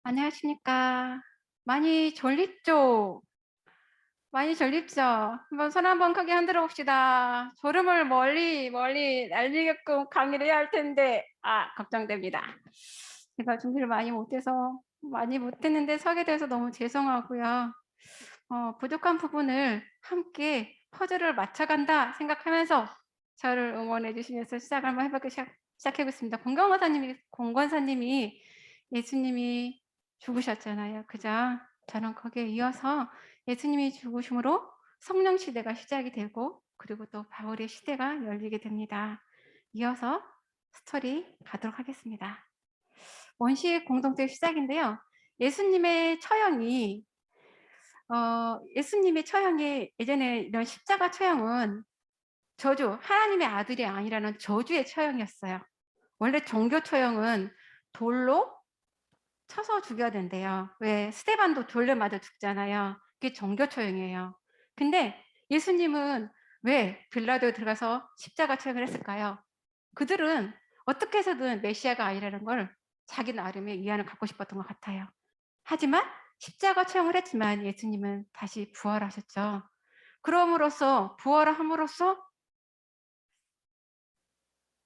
안녕하십니까. 많이 졸립죠? 많이 졸립죠? 한번 손 한번 크게 흔들어 봅시다. 졸음을 멀리 멀리 날리게끔 강의를 해야 할 텐데 걱정됩니다. 제가 준비를 많이 못했는데 서게 돼서 너무 죄송하고요. 부족한 부분을 함께 퍼즐을 맞춰간다 생각하면서 저를 응원해 주시면서 시작을 한번 시작해 보겠습니다. 공권사님이 예수님이 죽으셨잖아요. 그죠? 저는 거기에 이어서 예수님이 죽으심으로 성령 시대가 시작이 되고 그리고 또 바울의 시대가 열리게 됩니다. 이어서 스토리 가도록 하겠습니다. 원시의 공동체 시작인데요. 예수님의 처형이 예수님의 처형이 예전에 이런 십자가 처형은 하나님의 아들이 아니라는 저주의 처형이었어요. 원래 종교 처형은 돌로 쳐서 죽여야 된대요. 왜 스데반도 돌로 맞아 죽잖아요. 그게 종교 처형이에요. 근데 예수님은 왜 빌라도에 들어가서 십자가 처형을 했을까요? 그들은 어떻게 해서든 메시아가 아니라는 걸 자기 나름의 위안을 갖고 싶었던 것 같아요. 하지만 십자가 처형을 했지만 예수님은 다시 부활하셨죠. 그럼으로써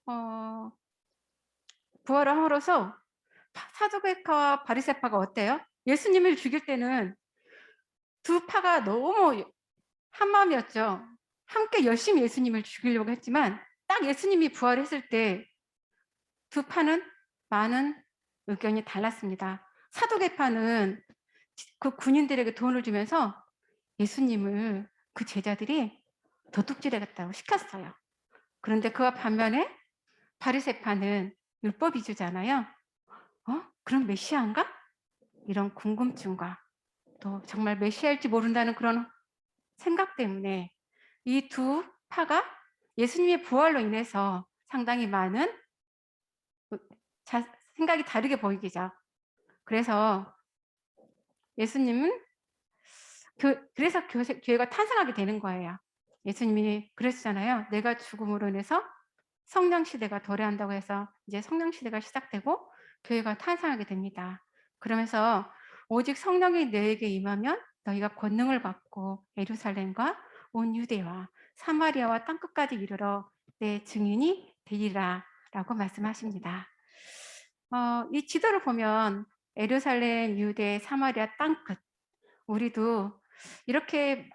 어 부활을 함으로써 사두개파와 바리새파가 어때요? 예수님을 죽일 때는 두 파가 너무 한마음이었죠. 함께 열심히 예수님을 죽이려고 했지만 딱 예수님이 부활했을 때 두 파는 많은 의견이 달랐습니다. 사두개파는 그 군인들에게 돈을 주면서 예수님을 그 제자들이 도둑질해갔다고 시켰어요. 그런데 그와 반면에 바리새파는 율법 위주잖아요. 그럼 메시아인가? 이런 궁금증과 또 정말 메시아일지 모른다는 그런 생각 때문에 이 두 파가 예수님의 부활로 인해서 상당히 많은 생각이 다르게 보이기죠. 그래서 예수님은 그래서 교회가 탄생하게 되는 거예요. 예수님이 그러시잖아요. 내가 죽음으로 인해서 성령 시대가 도래한다고 해서 이제 성령 시대가 시작되고 교회가 탄생하게 됩니다. 그러면서 오직 성령이 너에게 임하면 너희가 권능을 받고 예루살렘과 온 유대와 사마리아와 땅끝까지 이르러 내 증인이 되리라라고 말씀하십니다. 이 지도를 보면 예루살렘, 유대, 사마리아 땅끝 우리도 이렇게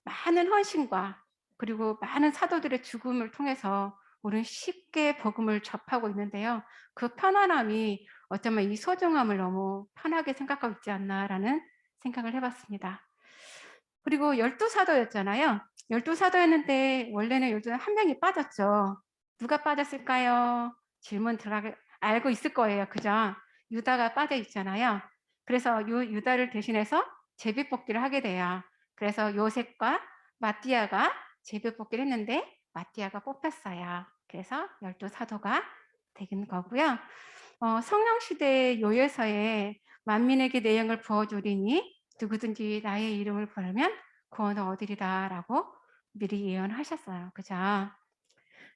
많은 헌신과 그리고 많은 사도들의 죽음을 통해서 우리는 쉽게 복음을 접하고 있는데요. 그 편안함이 어쩌면 이 소중함을 너무 편하게 생각하고 있지 않나라는 생각을 해봤습니다. 그리고 12사도였잖아요. 12사도였는데 원래는 12한 한 명이 빠졌죠. 누가 빠졌을까요? 질문 들어가게 알고 있을 거예요. 그죠? 유다가 빠져 있잖아요. 그래서 유다를 대신해서 제비뽑기를 하게 돼요. 그래서 요셉과 마띠아가 제비뽑기를 했는데 마띠아가 뽑혔어요. 그래서 12사도가 된 거고요. 성령 시대 요예서에 만민에게 내용을 부어주리니 누구든지 나의 이름을 부르면 구원을 얻으리라라고 미리 예언하셨어요. 그죠?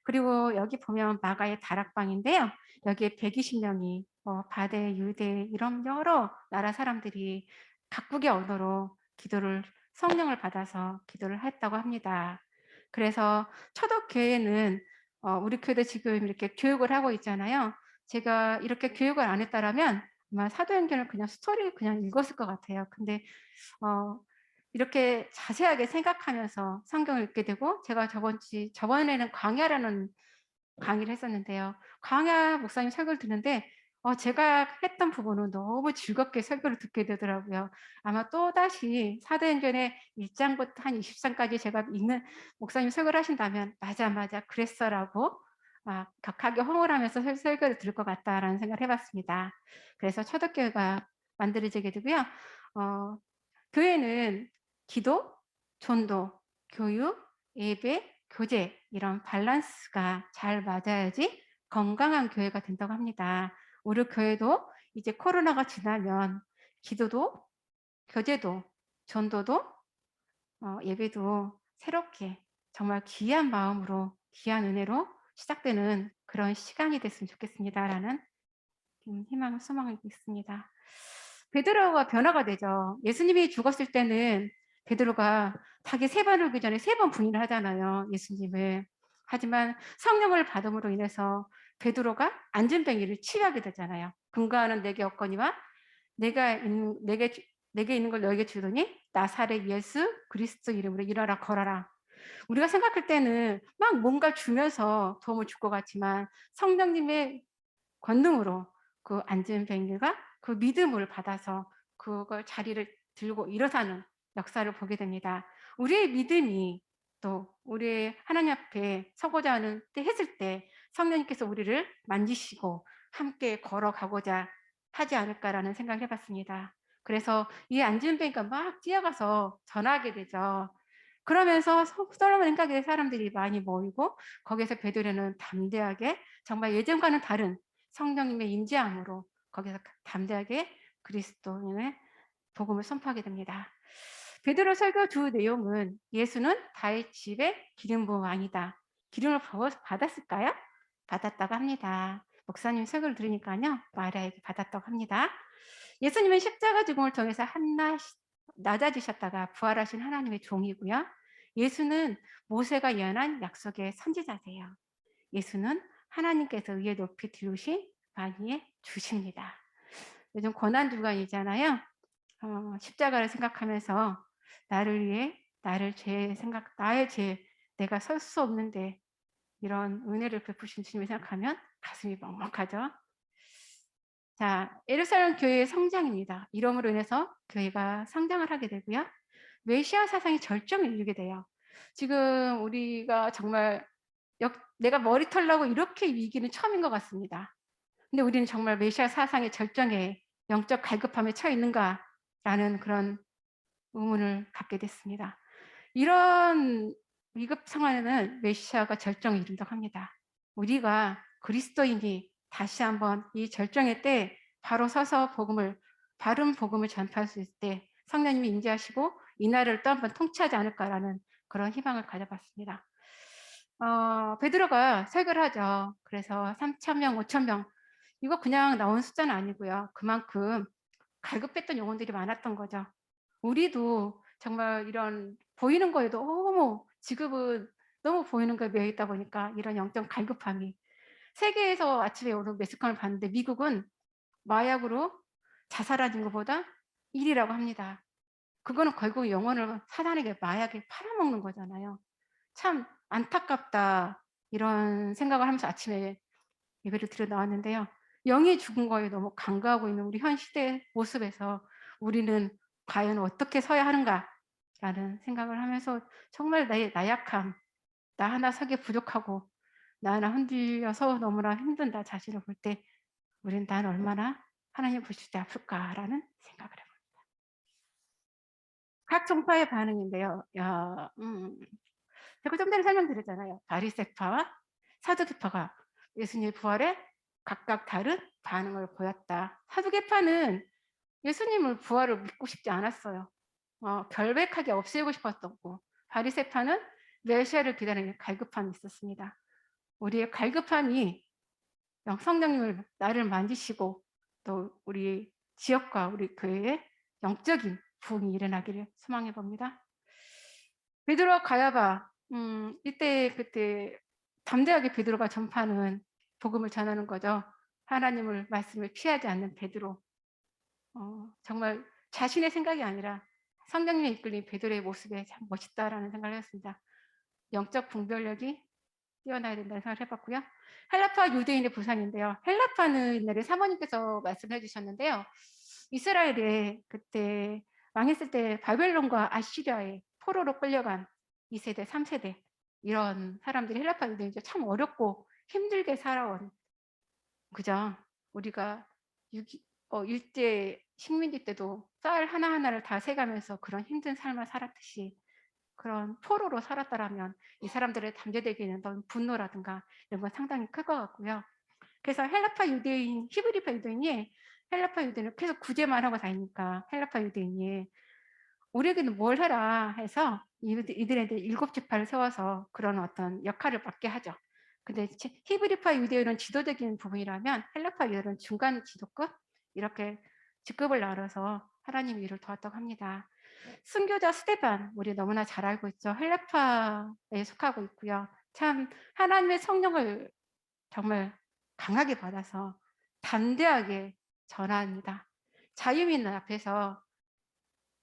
그리고 여기 보면 마가의 다락방인데요. 여기에 120명이 바데, 유대 이런 여러 나라 사람들이 각국의 언어로 성령을 받아서 기도를 했다고 합니다. 그래서 초대교회는 우리 교회도 지금 이렇게 교육을 하고 있잖아요. 제가 이렇게 교육을 안 했다라면 아마 사도행전을 그냥 스토리 그냥 읽었을 것 같아요. 근데 어 이렇게 자세하게 생각하면서 성경을 읽게 되고 제가 저번에는 광야라는 강의를 했었는데요. 광야 목사님 설교를 듣는데 제가 했던 부분은 너무 즐겁게 설교를 듣게 되더라고요. 아마 또다시 사도행전의 1 장부터 한 20 장까지 제가 읽는 목사님 설교를 하신다면 "맞아, 맞아. 그랬어."라고 막 격하게 호응을 하면서 설교를 들을 것 같다라는 생각을 해 봤습니다. 그래서 초대교회가 만들어지게 되고요. 어 교회는 기도, 전도, 교육, 예배, 교제 이런 밸런스가 잘 맞아야지 건강한 교회가 된다고 합니다. 우리 교회도 이제 코로나가 지나면 기도도, 교제도, 전도도, 예배도 새롭게 정말 귀한 마음으로 귀한 은혜로 시작되는 그런 시간이 됐으면 좋겠습니다라는 희망, 소망이 있습니다. 베드로가 변화가 되죠. 예수님이 죽었을 때는 베드로가 자기 세번 오기 전에 3번 부인을 하잖아요, 예수님을. 하지만 성령을 받음으로 인해서 베드로가 안전뱅이를 치유하게 되잖아요. 근거하는 내게 없거니와 내게 있는 걸 너에게 주더니 나사렛 예수 그리스도 이름으로 일어나 걸어라. 우리가 생각할 때는 막 뭔가 주면서 도움을 줄 것 같지만 성령님의 권능으로 그 안전뱅이가 그 믿음을 받아서 그걸 자리를 들고 일어서는 역사를 보게 됩니다. 우리의 믿음이 또 우리의 하나님 앞에 서고자 하는 때 했을 때 성령님께서 우리를 만지시고 함께 걸어가고자 하지 않을까라는 생각을 해봤습니다. 그래서 이 안전뱅이가 막 뛰어가서 전하게 되죠. 그러면서 솔로몬 행각에 사람들이 많이 모이고 거기서 베드로는 담대하게 정말 예전과는 다른 성령님의 임재함으로 거기서 담대하게 그리스도인의 복음을 선포하게 됩니다. 베드로 설교 주 내용은 예수는 다윗 집의 기름 부은 왕이다. 기름을 받았을까요? 받았다고 합니다. 목사님 설교를 들으니까요, 마리아에게 받았다고 합니다. 예수님은 십자가 죽음을 통해서 낮아지셨다가 부활하신 하나님의 종이고요. 예수는 모세가 예언한 약속의 선지자세요. 예수는 하나님께서 위에 높이 들으신 만유의 주십니다. 요즘 고난주간이잖아요. 십자가를 생각하면서 나를 위해 나의 죄, 내가 설 수 없는데 이런 은혜를 베푸신 주님을 생각하면 가슴이 먹먹하죠. 자, 예루살렘 교회의 성장입니다. 이름으로 인해서 교회가 성장을 하게 되고요. 메시아 사상이 절정을 이루게 돼요. 지금 우리가 정말 내가 머리털 나고 이렇게 위기는 처음인 것 같습니다. 근데 우리는 정말 메시아 사상의 절정에 영적 갈급함에 처해 있는가라는 그런 의문을 갖게 됐습니다. 이런 위급 상황에는 메시아가 절정을 이룬다고 합니다. 우리가 그리스도인이 다시 한번 이 절정의 때 바로 서서 바른 복음을 전파할 수 있을 때 성령님이 임재하시고 이 나라를 또 한번 통치하지 않을까라는 그런 희망을 가져봤습니다. 베드로가 설교를 하죠. 그래서 3,000명, 5,000명 이거 그냥 나온 숫자는 아니고요. 그만큼 갈급했던 영혼들이 많았던 거죠. 우리도 정말 이런 보이는 거에도 너무 지금은 너무 보이는 거에 매여 있다 보니까 이런 영적 갈급함이 세계에서 아침에 오늘 매스컴을 봤는데 미국은 마약으로 자살하는 것보다 1위라고 합니다. 그거는 결국 영혼을 사단에게 마약에 팔아먹는 거잖아요. 참 안타깝다 이런 생각을 하면서 아침에 예배를 드려 나왔는데요. 영이 죽은 거에 너무 간과하고 있는 우리 현 시대의 모습에서 우리는 과연 어떻게 서야 하는가라는 생각을 하면서 정말 나의 나약함, 나 하나 서기 부족하고 나 하나 흔들려서 너무나 힘든 나 자신을 볼 때 우리는 난 얼마나 하나님 보실 때 아플까라는 생각을 해요. 각 종파의 반응인데요. 제가 좀 전에 설명드렸잖아요. 바리새파와 사두개파가 예수님의 부활에 각각 다른 반응을 보였다. 사두개파는 예수님을 부활을 믿고 싶지 않았어요. 결백하게 없애고 싶었었고 바리새파는 메시아를 기다리는 갈급함이 있었습니다. 우리의 갈급함이 성령님을 나를 만지시고 또 우리 지역과 우리 교회에 영적인 부흥이 일어나기를 소망해 봅니다. 베드로와 가야바 이때 그때 담대하게 베드로가 전파하는 복음을 전하는 거죠. 하나님을 말씀을 피하지 않는 베드로. 정말 자신의 생각이 아니라 성령님의 이끌린 베드로의 모습에 참 멋있다라는 생각을 했습니다. 영적 분별력이 뛰어나야 된다는 생각을 해봤고요. 헬라파 유대인의 부상인데요. 헬라파는 옛날에 사모님께서 말씀해 주셨는데요. 이스라엘에 그때 망했을 때 바벨론과 아시리아의 포로로 끌려간 2세대, 3세대 이런 사람들이 헬라파 유대인들 참 어렵고 힘들게 살아온 그죠? 우리가 일제 식민지 때도 쌀 하나하나를 다 세가면서 그런 힘든 삶을 살았듯이 그런 포로로 살았다라면 이 사람들의 잠재되기는 너무 분노라든가 이런 건 상당히 클 것 같고요. 그래서 헬라파 유대인, 히브리파 유대인이 헬라파 유대인을 계속 구제만 하고 다니니까 헬라파 유대인이 우리에게는 뭘 해라 해서 이들한테 7지파를 세워서 그런 어떤 역할을 맡게 하죠. 근데 히브리파 유대인은 지도적인 부분이라면 헬라파 유대인은 중간 지도급 이렇게 직급을 나눠서 하나님이 일을 도왔다고 합니다. 순교자 스데반 우리 너무나 잘 알고 있죠. 헬라파에 속하고 있고요. 참 하나님의 성령을 정말 강하게 받아서 담대하게 전합니다. 자유민 앞에서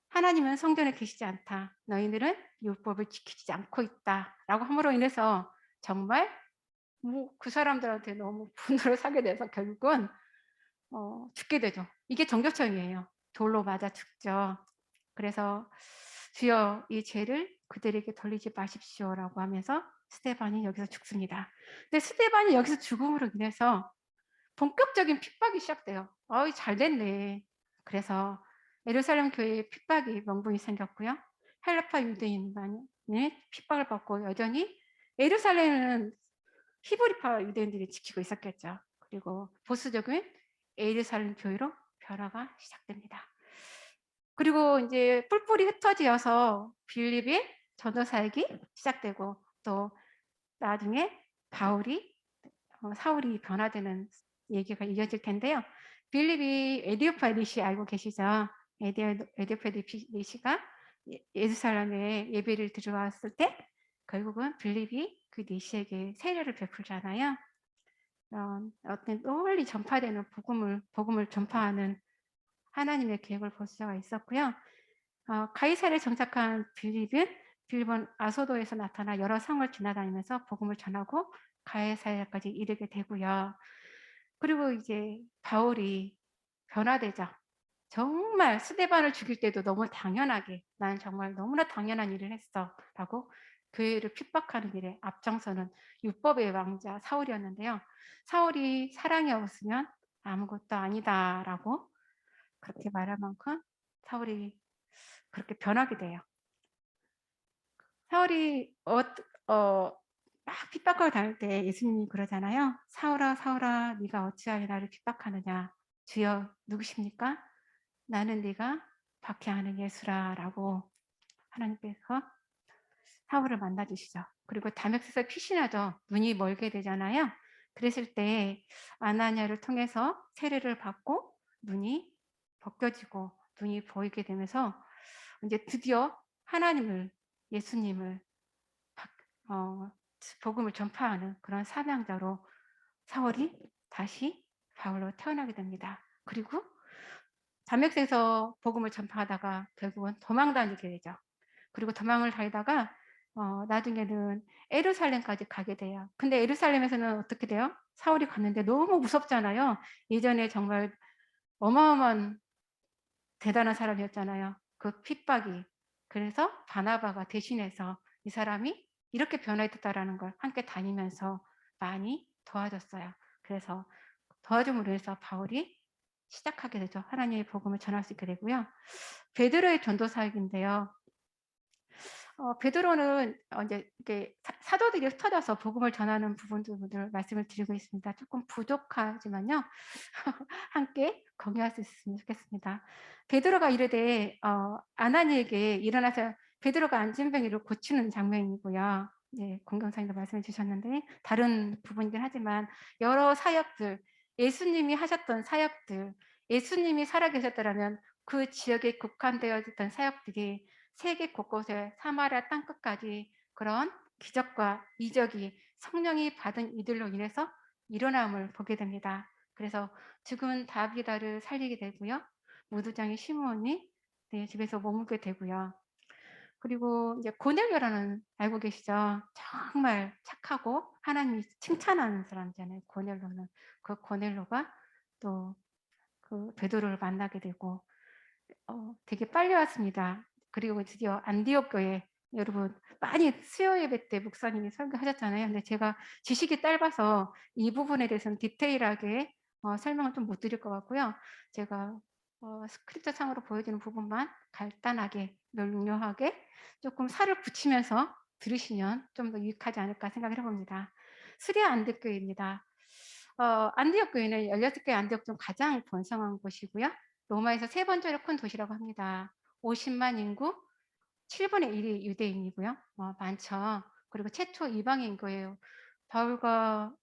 하나님은 성전에 계시지 않다. 너희들은 율법을 지키지 않고 있다라고 함으로 인해서 정말 뭐 그 사람들한테 너무 분노를 사게 돼서 결국은 죽게 되죠. 이게 정교청이에요. 돌로 맞아 죽죠. 그래서 "주여 이 죄를 그들에게 돌리지 마십시오."라고 하면서 스데반이 여기서 죽습니다. 근데 스데반이 여기서 죽음으로 인해서 본격적인 핍박이 시작돼요. 어이 잘 됐네. 그래서 예루살렘 교회에 핍박이 명분이 생겼고요. 헬라파 유대인만이 핍박을 받고 여전히 예루살렘은 히브리파 유대인들이 지키고 있었겠죠. 그리고 보수적인 예루살렘 교회로 변화가 시작됩니다. 그리고 인제 뿔뿔이 흩어지어서 빌립의 전도 사역이 시작되고 또 나중에 바울이 사울이 변화되는 얘기가 이어질 텐데요. 빌립이 에디오파 리시 알고 계시죠? 에디오파 리시가 예루살렘에 예배를 드려왔을 때 결국은 빌립이 그 리시에게 세례를 베풀잖아요. 어떤 널리 전파되는 복음을 전파하는 하나님의 계획을 볼 수가 있었고요. 가이사랴에 정착한 빌립은 아소도에서 나타나 여러 성을 지나다니면서 복음을 전하고 가이사랴까지 이르게 되고요. 그리고 이제 바울이 변화되죠. 정말 스데반을 죽일 때도 너무 당연하게 "나는 정말 너무나 당연한 일을 했어."라고 교회를 핍박하는 일에 앞장서는 율법의 왕자 사울이었는데요. 사울이 "사랑이 없으면 아무것도 아니다."라고 그렇게 말할 만큼 사울이 그렇게 변하게 돼요. 사울이 막 핍박하고 다닐 때 예수님이 그러잖아요. "사울아, 사울아 네가 어찌하여 나를 핍박하느냐. 주여 누구십니까? 나는 네가 박해하는 예수라."라고 하나님께서 사울을 만나 주시죠. 그리고 담역에서 피신하죠. 눈이 멀게 되잖아요. 그랬을 때 아나니아를 통해서 세례를 받고 눈이 벗겨지고 눈이 보이게 되면서 인제 드디어 하나님을 예수님을 박 복음을 전파하는 그런 사명자로 사울이 다시 바울로 태어나게 됩니다. 그리고 담역에서 복음을 전파하다가 결국은 도망 다니게 되죠. 그리고 도망을 다니다가 나중에는 예루살렘까지 가게 돼요. 근데 예루살렘에서는 어떻게 돼요? 사울이 갔는데 너무 무섭잖아요. 예전에 정말 어마어마한 대단한 사람이었잖아요. 그 핍박이. 그래서 바나바가 대신해서 이 사람이 이렇게 변화했다라는 걸 함께 다니면서 많이 도와줬어요. 그래서 도와줌으로 해서 바울이 시작하게 되죠. 하나님의 복음을 전할 수 있게 되고요. 베드로의 전도 사역인데요. 베드로는 인제 이렇게 사도들이 흩어져서 복음을 전하는 부분들을 말씀을 드리고 있습니다. 쪼끔 부족하지만요. 함께 공유할 수 있었으면 좋겠습니다. 베드로가 이르되 아나니에게 일어나서 베드로가 앉은 병이를 고치는 장면이고요. 네, 공경사님도 말씀해 주셨는데 다른 부분이긴 하지만 여러 사역들, 예수님이 하셨던 사역들, 예수님이 살아 계셨더라면 그 지역에 국한되어 있던 사역들이 세계 곳곳에 사마리아 땅끝까지 그런 기적과 이적이 성령이 받은 이들로 인해서 일어남을 보게 됩니다. 그래서 죽은 다비다를 살리게 되고요. 무두장의 시므온이 네, 집에서 머물게 되고요. 그리고 이제 고넬료라는 알고 계시죠? 정말 착하고 하나님이 칭찬하는 사람이잖아요. 고넬료는 그 고넬료가 또 그 베드로를 만나게 되고 되게 빨리 왔습니다. 그리고 드디어 안디옥 교회 여러분 많이 수요 예배 때 목사님이 설교하셨잖아요. 근데 제가 지식이 짧아서 이 부분에 대해서는 디테일하게 설명을 좀 못 드릴 것 같고요. 제가 스크립트 상으로 보여주는 부분만 간단하게 명료하게 조금 살을 붙이면서 들으시면 좀 더 유익하지 않을까 생각을 해 봅니다. 수리아 안디옥 교회입니다. 안디옥 교회는 16개 안디옥 중 가장 번성한 곳이고요. 로마에서 세 번째로 큰 도시라고 합니다. 50만 인구 7분의 1이 유대인이고요. 많죠. 그리고 최초 이방인 인구예요. 바울과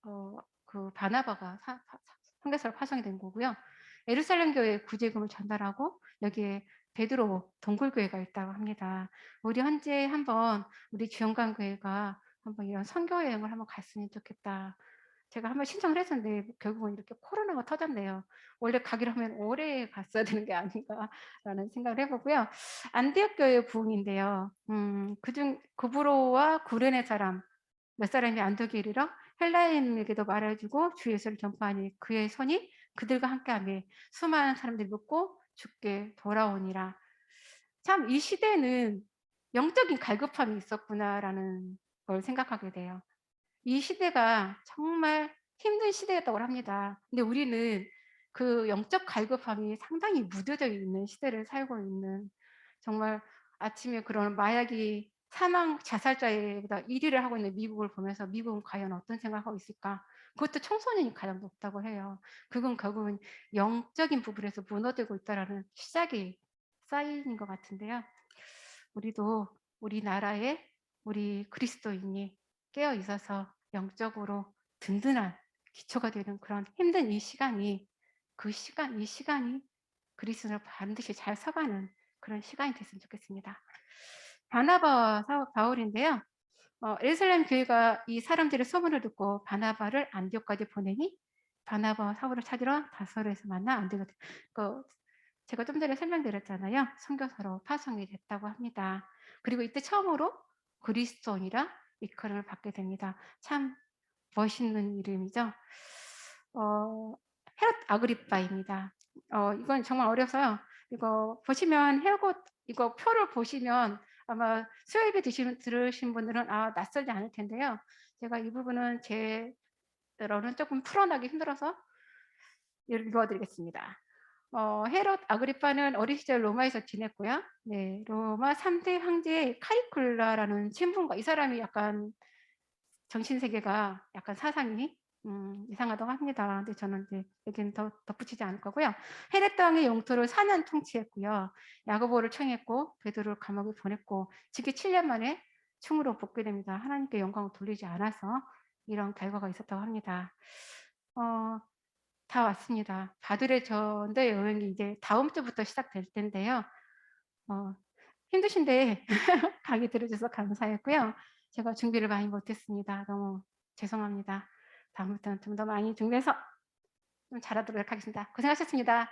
그 바나바가 선교사로 파송이 된 거고요. 예루살렘 교회에 구제금을 전달하고 여기에 베드로 동굴교회가 있다고 합니다. 우리 현지에 한번 우리 주영광교회가 한번 이런 선교 여행을 한번 갔으면 좋겠다. 제가 한번 신청을 했었는데 결국은 이렇게 코로나가 터졌네요. 원래 가기로 하면 올해 갔어야 되는 게 아닌가라는 생각을 해 보고요. 안디옥 교회 부흥인데요. 그중 구브로와 구레네 사람 몇 사람이 안디옥에 이르러 헬라인에게도 말해 주고 주 예수를 전파하니 그의 손이 그들과 함께하며 수많은 사람들이 믿고 주께 돌아오니라. 참 이 시대는 영적인 갈급함이 있었구나라는 걸 생각하게 돼요. 이 시대가 정말 힘든 시대였다고 합니다. 근데 우리는 그 영적 갈급함이 상당히 무뎌져 있는 시대를 살고 있는, 정말 아침에 그런 마약이 사망 자살자보다 1 위를 하고 있는 미국을 보면서 '미국은 과연 어떤 생각하고 있을까?' 그것도 청소년이 가장 높다고 해요. 그건 결국은 영적인 부분에서 무너지고 있다라는 시작이 사인인 것 같은데요. 우리도 우리나라의 우리 그리스도인이 깨어 있어서 영적으로 든든한 기초가 되는 그런 힘든 이 시간이, 이 시간이 그리스도를 반드시 잘 서가는 그런 시간이 됐으면 좋겠습니다. 바나바와 바울인데요. 예루살렘 교회가 이 사람들의 소문을 듣고 바나바를 안디옥까지 보내니 바나바와 사울을 찾으러 다소로에서 만나 안디옥, 그 제가 좀 전에 설명드렸잖아요. 선교사로 파송이 됐다고 합니다. 그리고 이때 처음으로 그리스도인이라 일컬음을 받게 됩니다. 참 멋있는 이름이죠. 헤롯 아그리빠입니다. 이건 정말 어려서요. 이거 보시면 헤롯 이거 표를 보시면 아마 수요일에 들으신 분들은 낯설지 않을 텐데요. 제가 이 부분은 제로는 조금 풀어나기 힘들어서 읽어 드리겠습니다. 헤롯 아그리파는 어린 시절 로마에서 지냈고요. 네, 로마 3대 황제 카리쿨라라는 신분과, 이 사람이 약간 정신 세계가 약간 사상이 이상하다고 합니다. 근데 저는 이제 여기는 더 덧붙이지 않을 거고요. 헤롯 왕의 영토를 4년 통치했고요. 야고보를 청했고 베드로를 감옥에 보냈고 즉위 7년 만에 충으로 복귀됩니다. 하나님께 영광을 돌리지 않아서 이런 결과가 있었다고 합니다. 어, 다 왔습니다. 바들의 전대 여행이 이제 다음 주부터 시작될 텐데요. 어, 힘드신데 강의 들어주셔서 감사했고요. 제가 준비를 많이 못했습니다. 너무 죄송합니다. 다음부터는 좀 더 많이 준비해서 좀 잘하도록 하겠습니다. 고생하셨습니다.